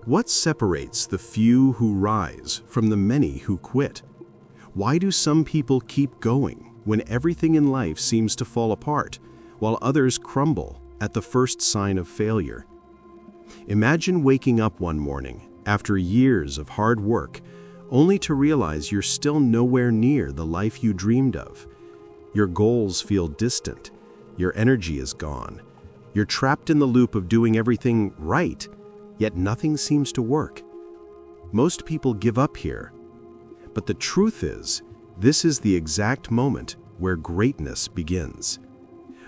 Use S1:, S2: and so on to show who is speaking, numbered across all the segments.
S1: What separates the few who rise from the many who quit? Why do some people keep going when everything in life seems to fall apart, while others crumble at the first sign of failure? Imagine waking up one morning after years of hard work, only to realize you're still nowhere near the life you dreamed of. Your goals feel distant, your energy is gone. You're trapped in the loop of doing everything right, yet nothing seems to work. Most people give up here. But the truth is, this is the exact moment where greatness begins.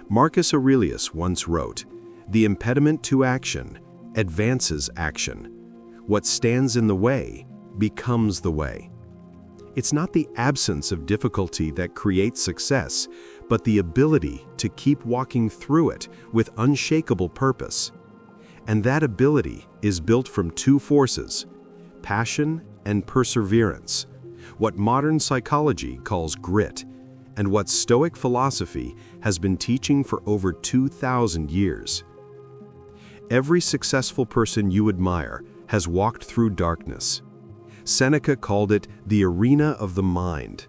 S1: Marcus Aurelius once wrote, "The impediment to action advances action. What stands in the way becomes the way." It's not the absence of difficulty that creates success, but the ability to keep walking through it with unshakable purpose. And that ability is built from two forces: passion and perseverance, what modern psychology calls grit, and what Stoic philosophy has been teaching for over 2,000 years. Every successful person you admire has walked through darkness. Seneca called it the arena of the mind,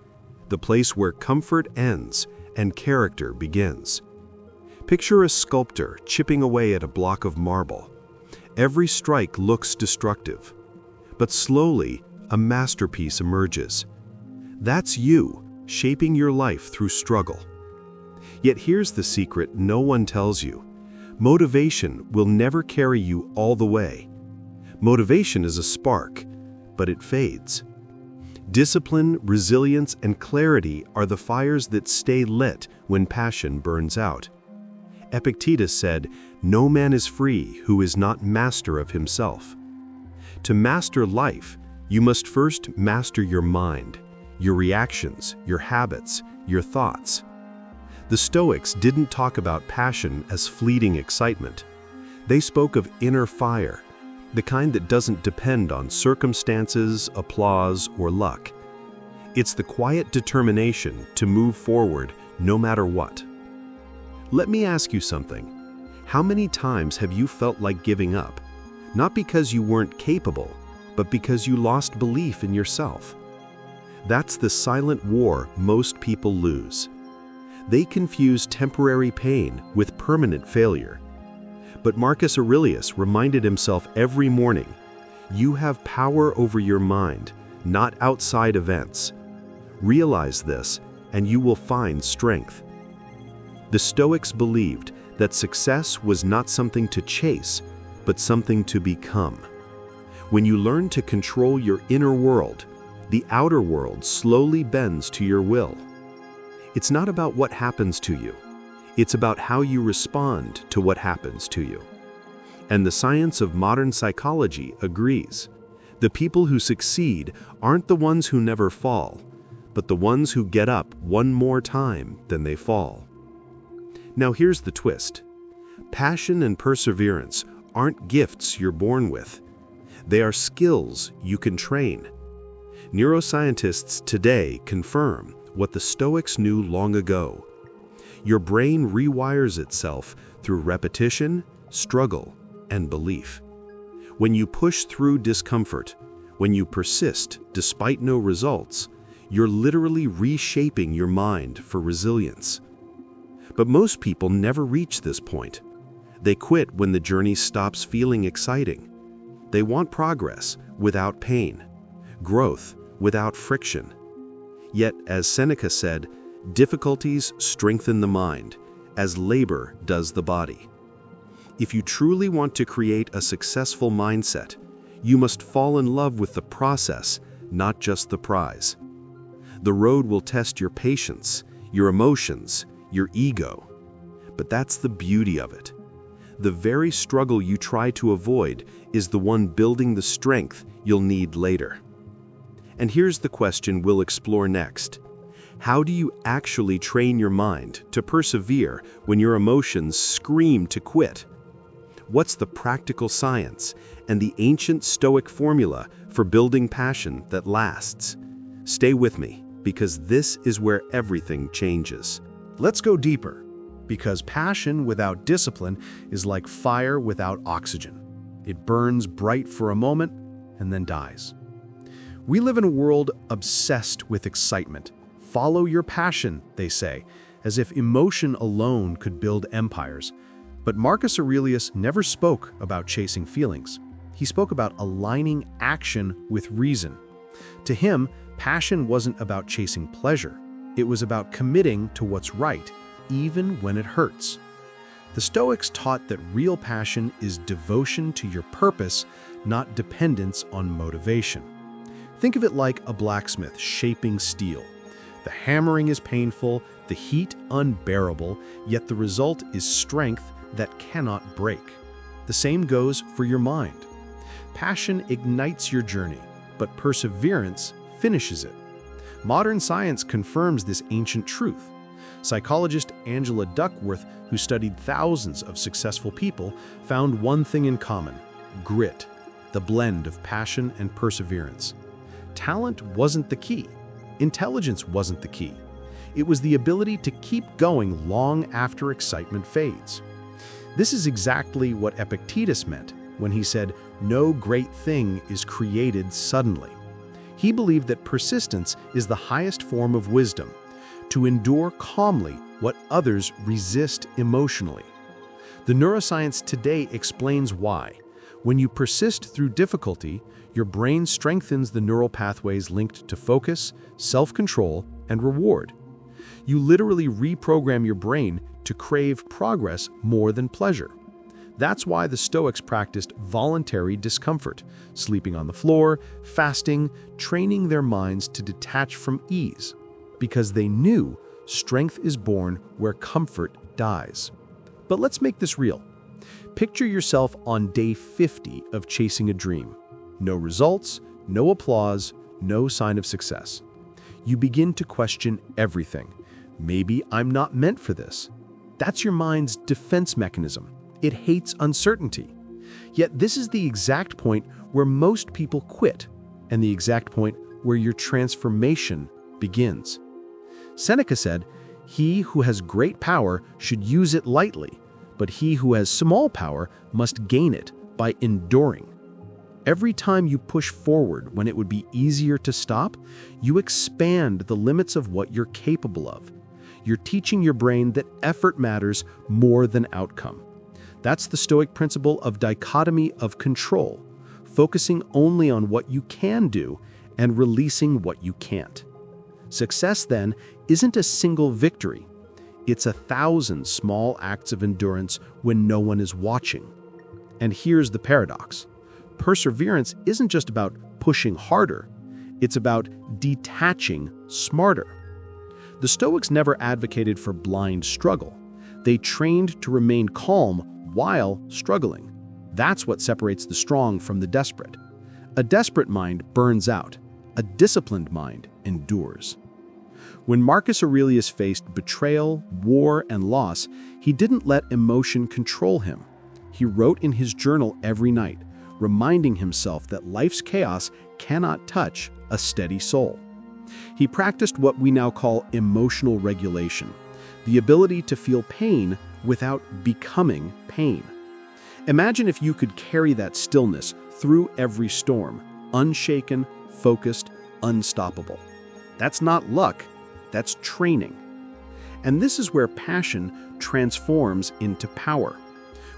S1: the place where comfort ends and character begins. Picture a sculptor chipping away at a block of marble. Every strike looks destructive, but slowly a masterpiece emerges. That's you, shaping your life through struggle. Yet here's the secret no one tells you. Motivation will never carry you all the way. Motivation is a spark, but it fades. Discipline, resilience, and clarity are the fires that stay lit when passion burns out. Epictetus said, "No man is free who is not master of himself." To master life, you must first master your mind, your reactions, your habits, your thoughts. The Stoics didn't talk about passion as fleeting excitement. They spoke of inner fire, the kind that doesn't depend on circumstances, applause, or luck. It's the quiet determination to move forward no matter what. Let me ask you something. How many times have you felt like giving up? Not because you weren't capable, but because you lost belief in yourself. That's the silent war most people lose. They confuse temporary pain with permanent failure. But Marcus Aurelius reminded himself every morning, you have power over your mind, not outside events. Realize this, and you will find strength. The Stoics believed that success was not something to chase, but something to become. When you learn to control your inner world, the outer world slowly bends to your will. It's not about what happens to you. It's about how you respond to what happens to you. And the science of modern psychology agrees. The people who succeed aren't the ones who never fall, but the ones who get up one more time than they fall. Now here's the twist. Passion and perseverance aren't gifts you're born with. They are skills you can train. Neuroscientists today confirm what the Stoics knew long ago. Your brain rewires itself through repetition, struggle, and belief. When you push through discomfort, when you persist despite no results, you're literally reshaping your mind for resilience. But most people never reach this point. They quit when the journey stops feeling exciting. They want progress without pain, growth without friction. Yet, as Seneca said, difficulties strengthen the mind, as labor does the body. If you truly want to create a successful mindset, you must fall in love with the process, not just the prize. The road will test your patience, your emotions, your ego. But that's the beauty of it. The very struggle you try to avoid is the one building the strength you'll need later. And here's the question we'll explore next. How do you actually train your mind to persevere when your emotions scream to quit? What's the practical science and the ancient Stoic formula for building passion that lasts? Stay with me, because this is where everything changes.
S2: Let's go deeper, because passion without discipline is like fire without oxygen. It burns bright for a moment and then dies. We live in a world obsessed with excitement. Follow your passion, they say, as if emotion alone could build empires. But Marcus Aurelius never spoke about chasing feelings. He spoke about aligning action with reason. To him, passion wasn't about chasing pleasure. It was about committing to what's right, even when it hurts. The Stoics taught that real passion is devotion to your purpose, not dependence on motivation. Think of it like a blacksmith shaping steel. The hammering is painful, the heat unbearable, yet the result is strength that cannot break. The same goes for your mind. Passion ignites your journey, but perseverance finishes it. Modern science confirms this ancient truth. Psychologist Angela Duckworth, who studied thousands of successful people, found one thing in common: grit, the blend of passion and perseverance. Talent wasn't the key. Intelligence wasn't the key. It was the ability to keep going long after excitement fades. This is exactly what Epictetus meant when he said, "No great thing is created suddenly." He believed that persistence is the highest form of wisdom, to endure calmly what others resist emotionally. The neuroscience today explains why. When you persist through difficulty, your brain strengthens the neural pathways linked to focus, self-control, and reward. You literally reprogram your brain to crave progress more than pleasure. That's why the Stoics practiced voluntary discomfort, sleeping on the floor, fasting, training their minds to detach from ease, because they knew strength is born where comfort dies. But let's make this real. Picture yourself on day 50 of chasing a dream. No results, no applause, no sign of success. You begin to question everything. Maybe I'm not meant for this. That's your mind's defense mechanism. It hates uncertainty. Yet this is the exact point where most people quit, and the exact point where your transformation begins. Seneca said, "He who has great power should use it lightly, but he who has small power must gain it by enduring." Every time you push forward when it would be easier to stop, you expand the limits of what you're capable of. You're teaching your brain that effort matters more than outcome. That's the Stoic principle of dichotomy of control, focusing only on what you can do and releasing what you can't. Success, then, isn't a single victory. It's 1,000 small acts of endurance when no one is watching. And here's the paradox. Perseverance isn't just about pushing harder, it's about detaching smarter. The Stoics never advocated for blind struggle. They trained to remain calm while struggling. That's what separates the strong from the desperate. A desperate mind burns out. A disciplined mind endures. When Marcus Aurelius faced betrayal, war, and loss, he didn't let emotion control him. He wrote in his journal every night, reminding himself that life's chaos cannot touch a steady soul. He practiced what we now call emotional regulation, the ability to feel pain without becoming pain. Imagine if you could carry that stillness through every storm, unshaken, focused, unstoppable. That's not luck, that's training. And this is where passion transforms into power.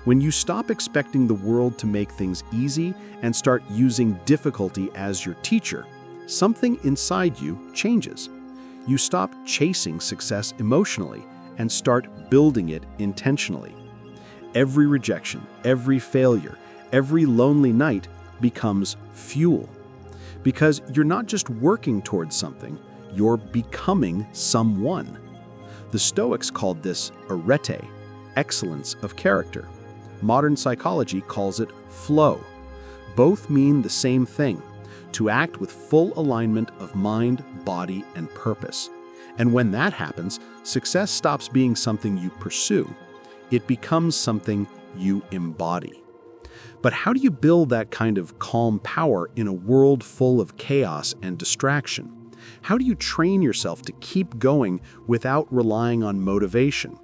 S2: When you stop expecting the world to make things easy and start using difficulty as your teacher, something inside you changes. You stop chasing success emotionally and start building it intentionally. Every rejection, every failure, every lonely night becomes fuel. Because you're not just working towards something, you're becoming someone. The Stoics called this arete, excellence of character. Modern psychology calls it flow. Both mean the same thing, to act with full alignment of mind, body, and purpose. And when that happens, success stops being something you pursue. It becomes something you embody. But how do you build that kind of calm power in a world full of chaos and distraction? How do you train yourself to keep going without relying on motivation?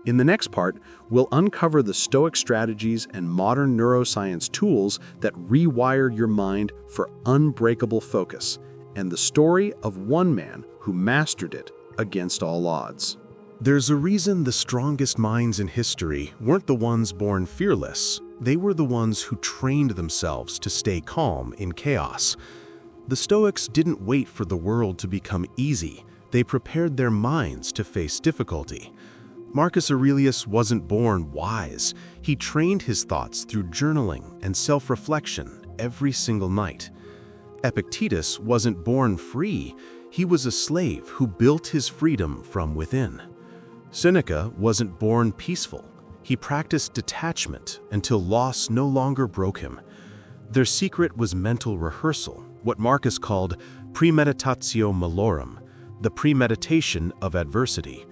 S2: In the next part, we'll uncover the Stoic strategies and modern neuroscience tools that rewire your mind for unbreakable focus, and the story of one man who mastered it against all odds.
S1: There's a reason the strongest minds in history weren't the ones born fearless. They were the ones who trained themselves to stay calm in chaos. The Stoics didn't wait for the world to become easy. They prepared their minds to face difficulty. Marcus Aurelius wasn't born wise. He trained his thoughts through journaling and self-reflection every single night. Epictetus wasn't born free. He was a slave who built his freedom from within. Seneca wasn't born peaceful. He practiced detachment until loss no longer broke him. Their secret was mental rehearsal, what Marcus called premeditatio malorum, the premeditation of adversity.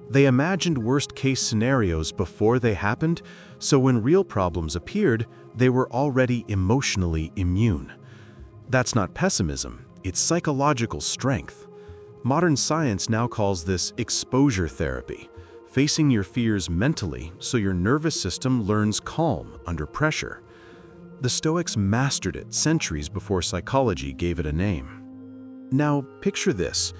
S1: They imagined worst-case scenarios before they happened, so when real problems appeared, they were already emotionally immune. That's not pessimism, it's psychological strength. Modern science now calls this exposure therapy, facing your fears mentally so your nervous system learns calm under pressure. The Stoics mastered it centuries before psychology gave it a name. Now, picture this.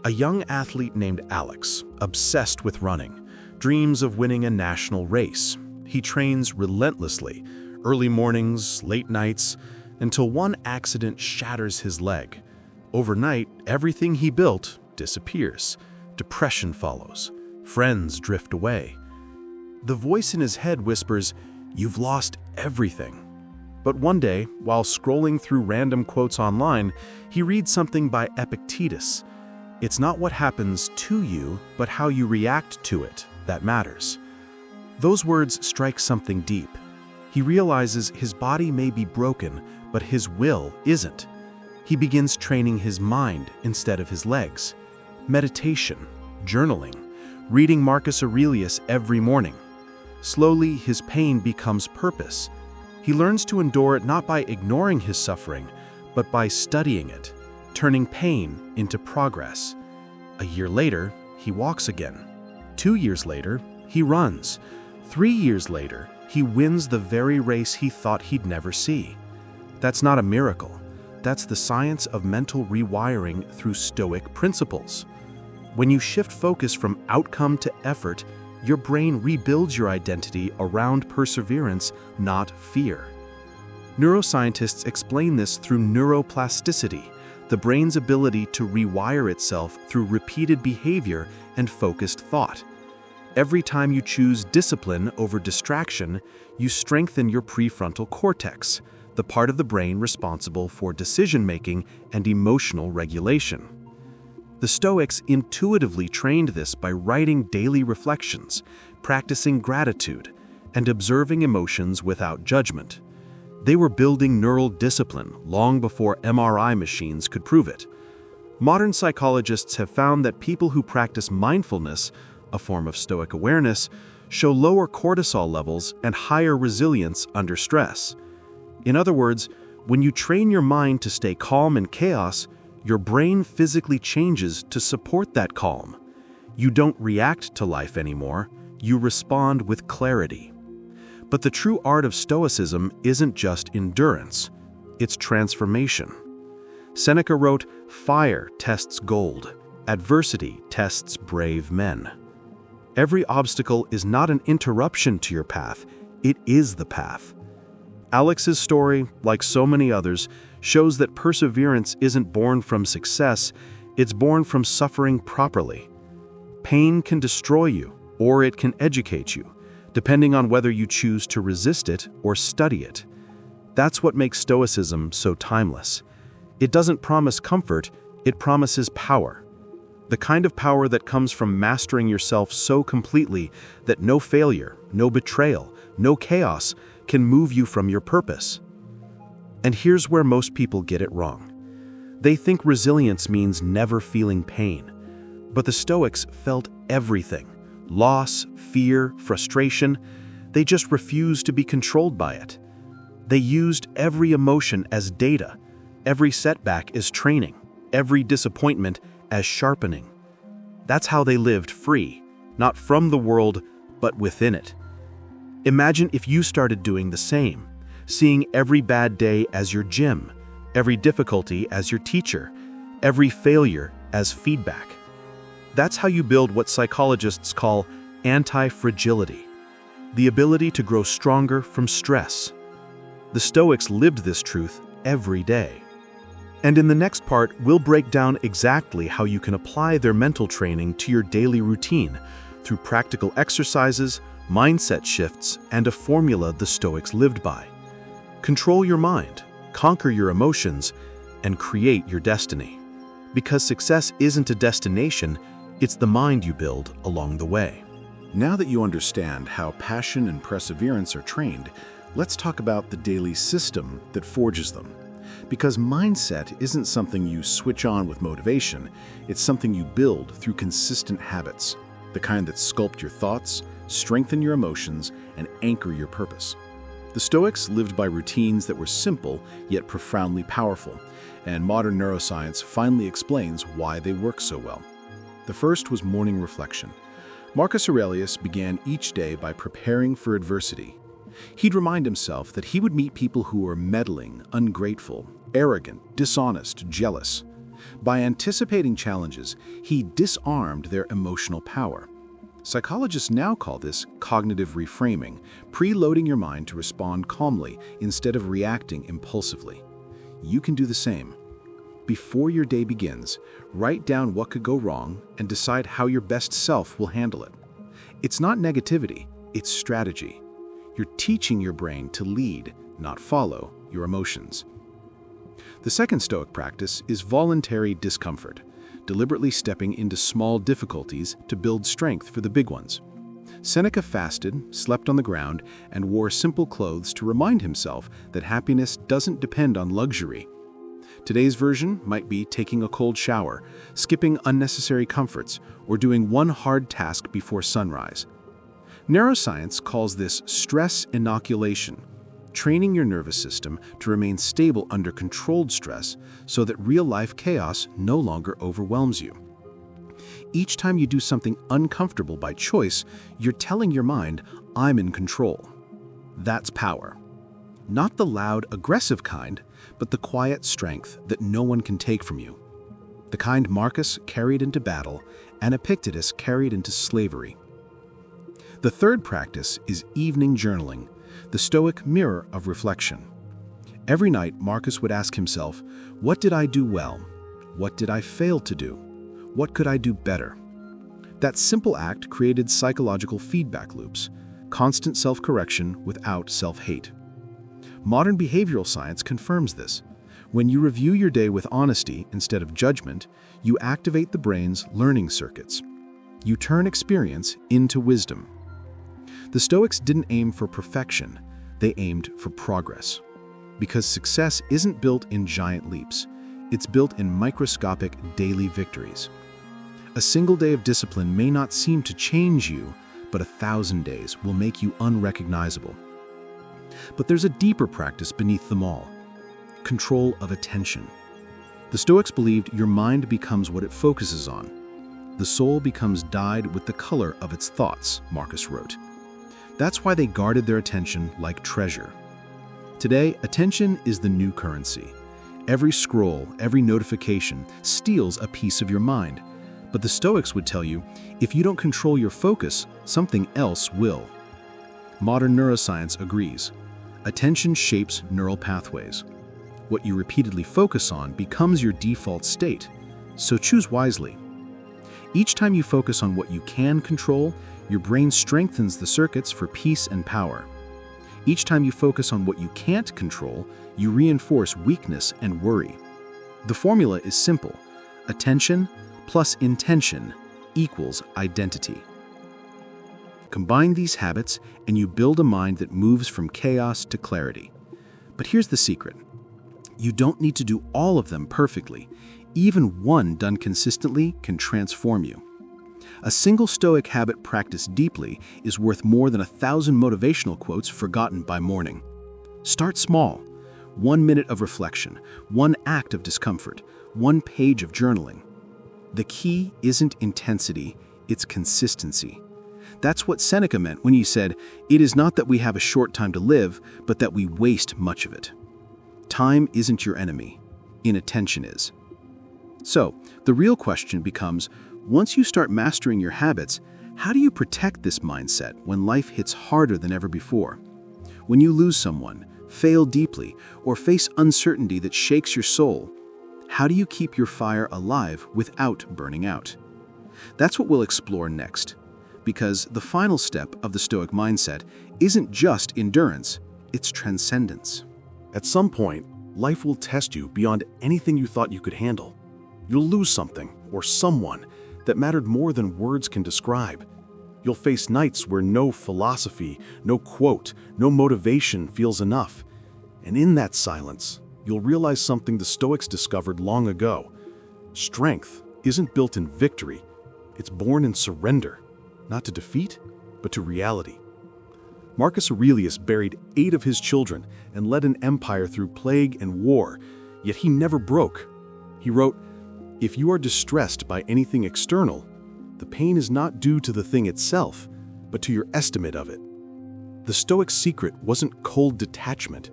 S1: A young athlete named Alex, obsessed with running, dreams of winning a national race. He trains relentlessly, early mornings, late nights, until one accident shatters his leg. Overnight, everything he built disappears. Depression follows. Friends drift away. The voice in his head whispers, "You've lost everything." But one day, while scrolling through random quotes online, he reads something by Epictetus. It's not what happens to you, but how you react to it that matters. Those words strike something deep. He realizes his body may be broken, but his will isn't. He begins training his mind instead of his legs. Meditation, journaling, reading Marcus Aurelius every morning. Slowly, his pain becomes purpose. He learns to endure it not by ignoring his suffering, but by studying it, turning pain into progress. A year later, he walks again. 2 years later, he runs. 3 years later, he wins the very race he thought he'd never see. That's not a miracle. That's the science of mental rewiring through Stoic principles. When you shift focus from outcome to effort, your brain rebuilds your identity around perseverance, not fear. Neuroscientists explain this through neuroplasticity, the brain's ability to rewire itself through repeated behavior and focused thought. Every time you choose discipline over distraction, you strengthen your prefrontal cortex, the part of the brain responsible for decision-making and emotional regulation. The Stoics intuitively trained this by writing daily reflections, practicing gratitude, and observing emotions without judgment. They were building neural discipline long before MRI machines could prove it. Modern psychologists have found that people who practice mindfulness, a form of Stoic awareness, show lower cortisol levels and higher resilience under stress. In other words, when you train your mind to stay calm in chaos, your brain physically changes to support that calm. You don't react to life anymore, you respond with clarity. But the true art of Stoicism isn't just endurance, it's transformation. Seneca wrote, "Fire tests gold, adversity tests brave men." Every obstacle is not an interruption to your path, it is the path. Alex's story, like so many others, shows that perseverance isn't born from success, it's born from suffering properly. Pain can destroy you, or it can educate you, depending on whether you choose to resist it or study it. That's what makes Stoicism so timeless. It doesn't promise comfort, it promises power. The kind of power that comes from mastering yourself so completely that no failure, no betrayal, no chaos can move you from your purpose. And here's where most people get it wrong. They think resilience means never feeling pain. But the Stoics felt everything: loss, fear, frustration. They just refused to be controlled by it. They used every emotion as data, every setback as training, every disappointment as sharpening. That's how they lived free,
S2: not from the world, but within it. Imagine if you started doing the same, seeing every bad day as your gym, every difficulty as your teacher, every failure as feedback. That's how you build what psychologists call anti-fragility, the ability to grow stronger from stress. The Stoics lived this truth every day. And in the next part, we'll break down exactly how you can apply their mental training to your daily routine through practical exercises, mindset shifts, and a formula the Stoics lived by. Control your mind, conquer your emotions, and create your destiny. Because success isn't a destination, it's the mind you build along the way.
S3: Now that you understand how passion and perseverance are trained, let's talk about the daily system that forges them. Because mindset isn't something you switch on with motivation, it's something you build through consistent habits, the kind that sculpt your thoughts, strengthen your emotions, and anchor your purpose. The Stoics lived by routines that were simple yet profoundly powerful, and modern neuroscience finally explains why they work so well. The first was morning reflection. Marcus Aurelius began each day by preparing for adversity. He'd remind himself that he would meet people who were meddling, ungrateful, arrogant, dishonest, jealous. By anticipating challenges, he disarmed their emotional power. Psychologists now call this cognitive reframing, preloading your mind to respond calmly instead of reacting impulsively. You can do the same. Before your day begins, write down what could go wrong and decide how your best self will handle it. It's not negativity, it's strategy. You're teaching your brain to lead, not follow, your emotions. The second Stoic practice is voluntary discomfort, deliberately stepping into small difficulties to build strength for the big ones. Seneca fasted, slept on the ground, and wore simple clothes to remind himself that happiness doesn't depend on luxury. Today's version might be taking a cold shower, skipping unnecessary comforts, or doing one hard task before sunrise. Neuroscience calls this stress inoculation, training your nervous system to remain stable under controlled stress so that real-life chaos no longer overwhelms you. Each time you do something uncomfortable by choice, you're telling your mind, "I'm in control." That's power. Not the loud, aggressive kind, but the quiet strength that no one can take from you. The kind Marcus carried into battle and Epictetus carried into slavery. The third practice is evening journaling, the Stoic mirror of reflection. Every night, Marcus would ask himself, what did I do well? What did I fail to do? What could I do better? That simple act created psychological feedback loops, constant self-correction without self-hate. Modern behavioral science confirms this. When you review your day with honesty instead of judgment, you activate the brain's learning circuits. You turn experience into wisdom. The Stoics didn't aim for perfection, they aimed for progress. Because success isn't built in giant leaps, it's built in microscopic daily victories. A single day of discipline may not seem to change you, but 1,000 days will make you unrecognizable. But there's a deeper practice beneath them all: control of attention. The Stoics believed your mind becomes what it focuses on. The soul becomes dyed with the color of its thoughts, Marcus wrote. That's why they guarded their attention like treasure. Today, attention is the new currency. Every scroll, every notification steals a piece of your mind. But the Stoics would tell you, if you don't control your focus, something else will. Modern neuroscience agrees. Attention shapes neural pathways. What you repeatedly focus on becomes your default state, so choose wisely. Each time you focus on what you can control, your brain strengthens the circuits for peace and power. Each time you focus on what you can't control, you reinforce weakness and worry. The formula is simple: attention plus intention equals identity. Combine these habits and you build a mind that moves from chaos to clarity. But here's the secret. You don't need to do all of them perfectly. Even one done consistently can transform you. A single Stoic habit practiced deeply is worth more than 1,000 motivational quotes forgotten by morning. Start small. 1 minute of reflection, 1 act of discomfort, 1 page of journaling. The key isn't intensity, it's consistency.
S1: That's what Seneca meant when he said, "It is not that we have a short time to live, but that we waste much of it." Time isn't your enemy. Inattention is. So, the real question becomes, once you start mastering your habits, how do you protect this mindset when life hits harder than ever before? When you lose someone, fail deeply, or face uncertainty that shakes your soul, how do you keep your fire alive without burning out? That's what we'll explore next, because the final step of the Stoic mindset isn't just endurance, it's transcendence.
S2: At some point, life will test you beyond anything you thought you could handle. You'll lose something or someone that mattered more than words can describe. You'll face nights where no philosophy, no quote, no motivation feels enough. And in that silence, you'll realize something the Stoics discovered long ago. Strength isn't built in victory. It's born in surrender, not to defeat, but to reality. Marcus Aurelius buried 8 of his children and led an empire through plague and war, yet he never broke. He wrote, "If you are distressed by anything external, the pain is not due to the thing itself, but to your estimate of it." The Stoic secret wasn't cold detachment.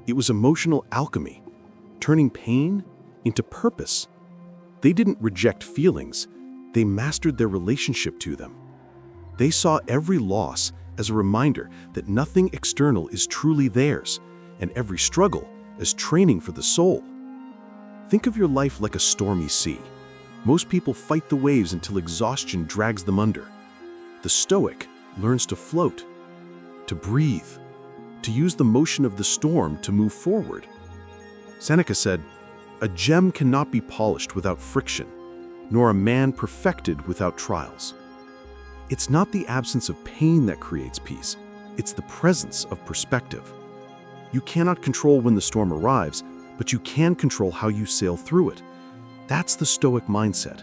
S2: It was emotional alchemy, turning pain into purpose. They didn't reject feelings. They mastered their relationship to them. They saw every loss as a reminder that nothing external is truly theirs, and every struggle as training for the soul. Think of your life like a stormy sea. Most people fight the waves until exhaustion drags them under. The Stoic learns to float, to breathe, to use the motion of the storm to move forward. Seneca said, "A gem cannot be polished without friction, nor a man perfected without trials." It's not the absence of pain that creates peace, it's the presence of perspective. You cannot control when the storm arrives, but you can control how you sail through it. That's the Stoic mindset,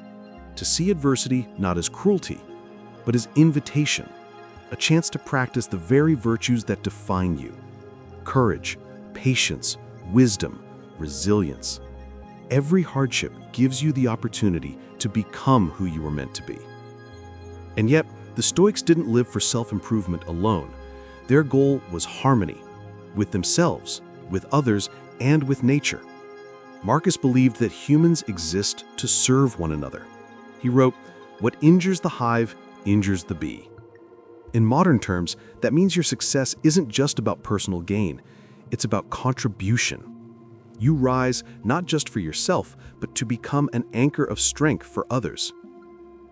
S2: to see adversity not as cruelty, but as invitation, a chance to practice the very virtues that define you: courage, patience, wisdom, resilience. Every hardship gives you the opportunity to become who you were meant to be. And yet, the Stoics didn't live for self-improvement alone. Their goal was harmony, with themselves, with others, and with nature. Marcus believed that humans exist to serve one another. He wrote, "What injures the hive injures the bee." In modern terms, that means your success isn't just about personal gain, it's about contribution. You rise not just for yourself, but to become an anchor of strength for others.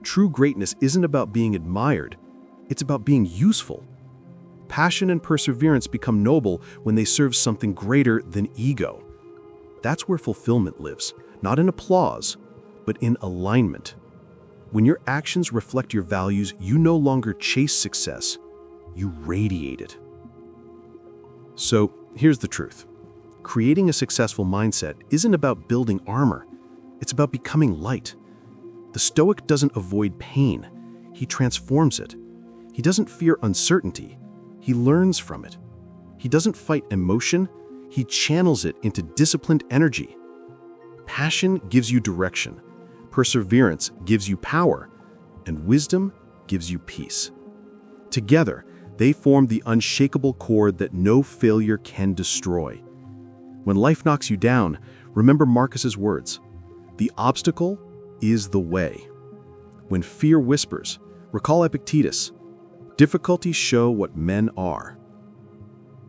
S2: True greatness isn't about being admired, it's about being useful. Passion and perseverance become noble when they serve something greater than ego. That's where fulfillment lives, not in applause, but in alignment. When your actions reflect your values, you no longer chase success, you radiate it. So, here's the truth. Creating a successful mindset isn't about building armor, it's about becoming light. The Stoic doesn't avoid pain, he transforms it. He doesn't fear uncertainty, he learns from it. He doesn't fight emotion, he channels it into disciplined energy. Passion gives you direction, perseverance gives you power, and wisdom gives you peace. Together, they form the unshakable cord that no failure can destroy. When life knocks you down, remember Marcus's words, "The obstacle is the way." When fear whispers, recall Epictetus, "Difficulties show what men are."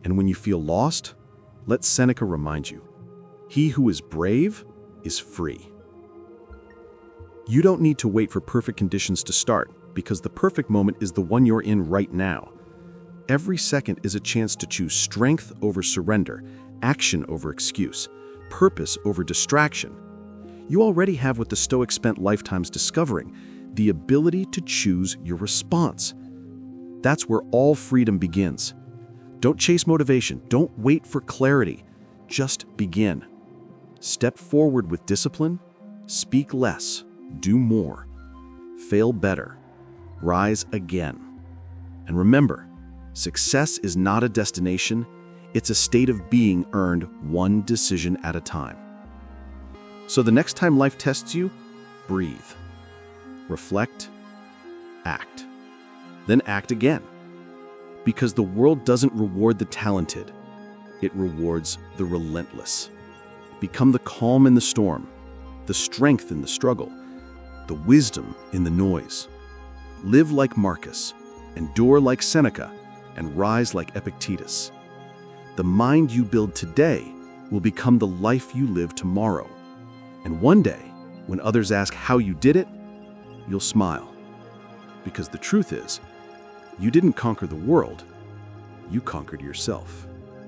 S2: And when you feel lost, let Seneca remind you, "He who is brave is free." You don't need to wait for perfect conditions to start, because the perfect moment is the one you're in right now. Every second is a chance to choose strength over surrender, action over excuse, purpose over distraction. You already have what the Stoics spent lifetimes discovering, the ability to choose your response. That's where all freedom begins. Don't chase motivation, don't wait for clarity, just begin. Step forward with discipline, speak less, do more, fail better, rise again. And remember, success is not a destination, it's a state of being earned one decision at a time. So the next time life tests you, breathe, reflect, act.
S1: then act again. Because the world doesn't reward the talented, it rewards the relentless. Become the calm in the storm, the strength in the struggle, the wisdom in the noise. Live like Marcus, endure like Seneca, and rise like Epictetus. The mind you build today will become the life you live tomorrow. And one day, when others ask how you did it, you'll smile. Because the truth is, you didn't conquer the world, you conquered yourself.